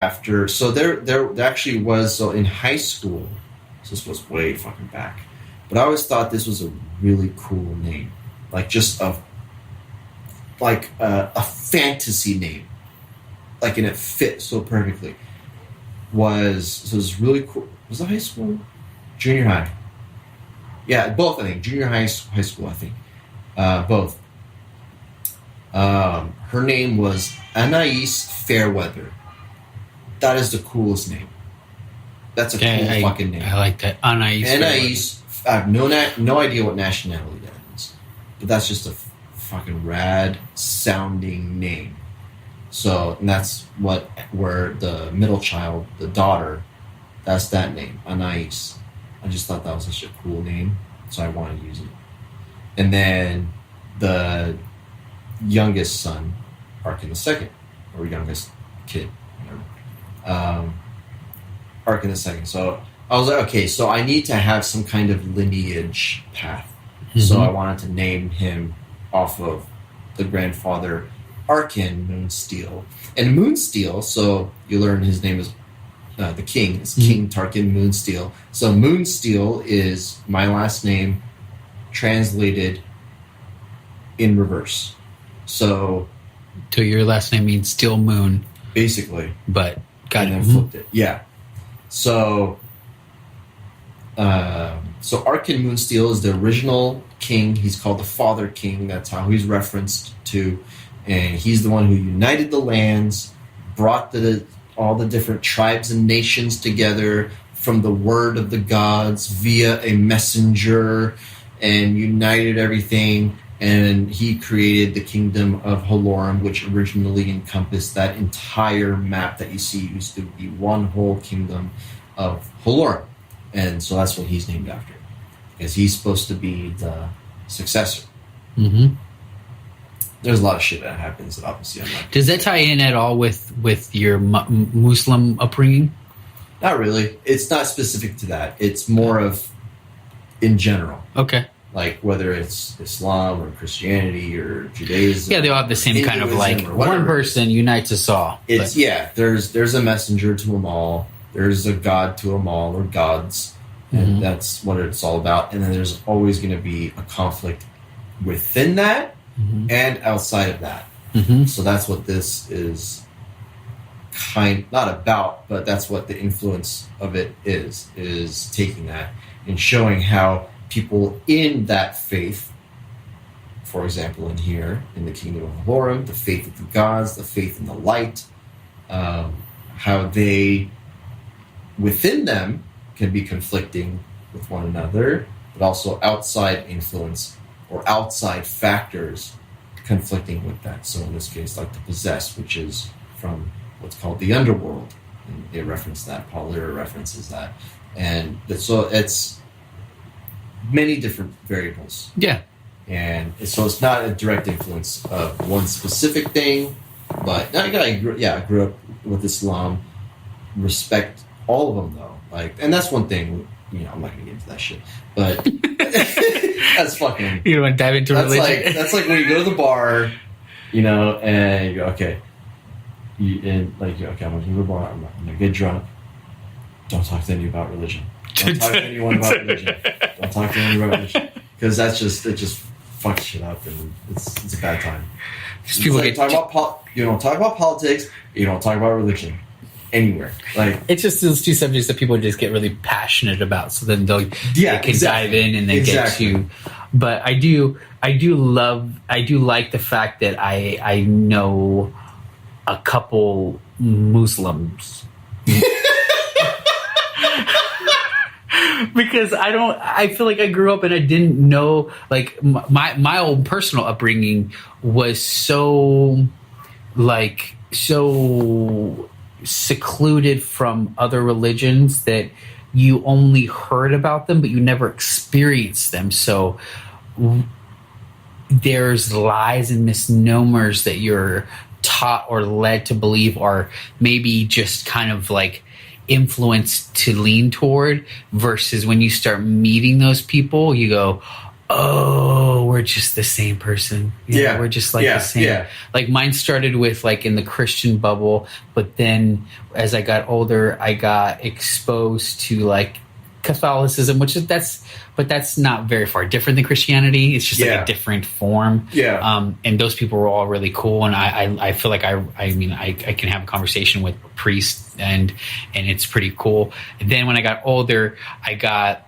after. So there actually was, so in high school, so this was way fucking back, but I always thought this was a really cool name, like just a fantasy name, like, and it fit so perfectly. So it was really cool. Was it high school? Junior high. Yeah, both, I think. Junior high school, I think. Both. Her name was Anais Fairweather. That is the coolest name. That's a cool fucking name. I like that. Anais. I have no idea what nationality that is. But that's just a fucking rad sounding name. So, and that's where the middle child, the daughter, that's that name, Anais. I just thought that was such a cool name, so I wanted to use it. And then the youngest son, Arkin II, or youngest kid, whatever. Arkin II. So I was like, okay, so I need to have some kind of lineage path. Mm-hmm. So I wanted to name him off of the grandfather, Arkin Moonsteel. And Moonsteel, so you learn his name is the king. It's King Tarkin Moonsteel. So Moonsteel is my last name translated in reverse. So your last name means Steel Moon. Basically. But got and it. then flipped it. Yeah. So Arkin Moonsteel is the original king. He's called the Father King. That's how he's referenced to. And he's the one who united the lands, brought all the different tribes and nations together from the word of the gods via a messenger, and united everything. And he created the kingdom of Halorum, which originally encompassed that entire map that you see. Used to be one whole kingdom of Halorum. And so that's what he's named after, because he's supposed to be the successor. Mm-hmm. There's a lot of shit that happens that obviously I'm not. Does that tie in at all with your Muslim upbringing? Not really. It's not specific to that. It's more of in general. Okay. Like whether it's Islam or Christianity or Judaism. Yeah, they all have the same kind of like one person unites us all. It's there's a messenger to them all. There's a god to them all, or gods. And that's what it's all about. And then there's always going to be a conflict within that. Mm-hmm. And outside of that. Mm-hmm. So that's what this is not about, but that's what the influence of it is taking that and showing how people in that faith, for example, in here, in the kingdom of Halorum, the faith of the gods, the faith in the light, how they, within them, can be conflicting with one another, but also outside influence or outside factors conflicting with that. So in this case, like the possessed, which is from what's called the underworld. And they reference that. Paul Lehrer references that. And so it's many different variables. Yeah. And so it's not a direct influence of one specific thing, but I grew up with Islam, respect all of them though. Like, and that's one thing, I'm not going to get into that shit, but that's fucking... You don't want to dive into religion? That's like when you go to the bar, and you go, okay. I'm going to go to the bar, I'm going to get drunk. Don't talk to anyone about religion. Don't talk to anyone about religion. Don't talk to anyone about religion. Because it just fucks shit up, and it's a bad time. People you don't talk about politics, you don't talk about religion. Anywhere, like it's just those two subjects that people just get really passionate about. So then they can dive in and then get to. But I do like the fact that I know a couple Muslims. Because I feel like I grew up and I didn't know, like my own personal upbringing was so secluded from other religions that you only heard about them, but you never experienced them. So there's lies and misnomers that you're taught or led to believe, or maybe just kind of like influenced to lean toward, versus when you start meeting those people, you go, oh, we're just the same person. We're just like the same. Yeah. Like mine started with like in the Christian bubble, but then as I got older, I got exposed to like Catholicism, but that's not very far different than Christianity. It's just like a different form. Yeah. And those people were all really cool. And I feel like I can have a conversation with priests and it's pretty cool. And then when I got older, I got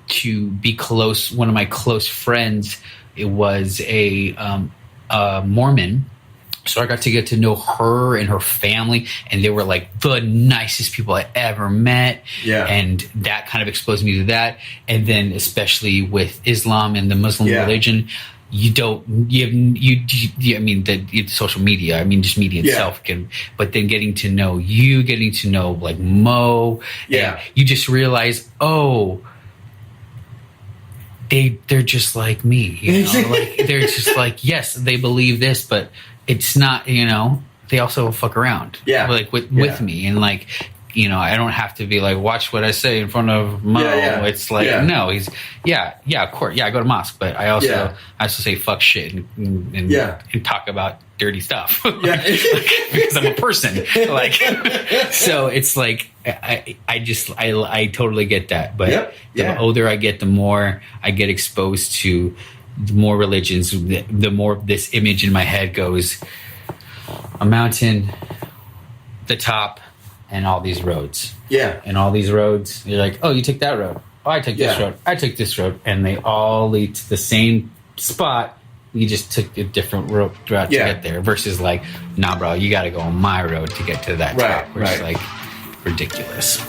to be close. One of my close friends, it was a Mormon. So I got to get to know her and her family, and they were like the nicest people I ever met. Yeah. And that kind of exposed me to that. And then especially with Islam and the Muslim religion, the social media, just media itself but then getting to know like Mo, you just realize, they're just like me, like they're just like, yes, they believe this, but it's not, they also fuck around, like with me, and like, I don't have to be like, watch what I say in front of Mo. It's like, no, he's, of course, I go to mosque, but I also say fuck shit and talk about dirty stuff, because I'm a person. Like, so it's like, I totally get that. But the older I get, the more I get exposed to the more religions, the more this image in my head goes, a mountain, the top, and all these roads. Yeah. And all these roads, you're like, oh, you take that road. Oh, I take this road. I take this road. And they all lead to the same spot. You just took a different route to get there. Versus like, nah, bro, you got to go on my road to get to that top. Which is like ridiculous.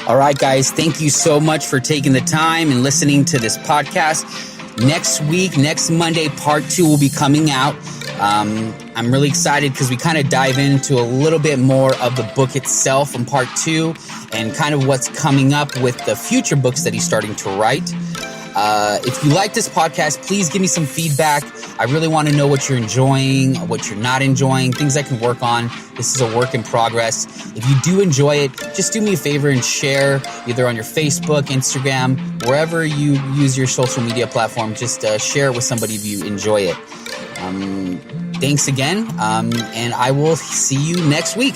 All right, guys. Thank you so much for taking the time and listening to this podcast. Next week, next Monday, part 2 will be coming out. I'm really excited because we kind of dive into a little bit more of the book itself in part 2 and kind of what's coming up with the future books that he's starting to write. If you like this podcast, please give me some feedback. I really want to know what you're enjoying, what you're not enjoying, things I can work on. This is a work in progress. If you do enjoy it, just do me a favor and share either on your Facebook, Instagram, wherever you use your social media platform. Just share it with somebody if you enjoy it. Thanks again, and I will see you next week.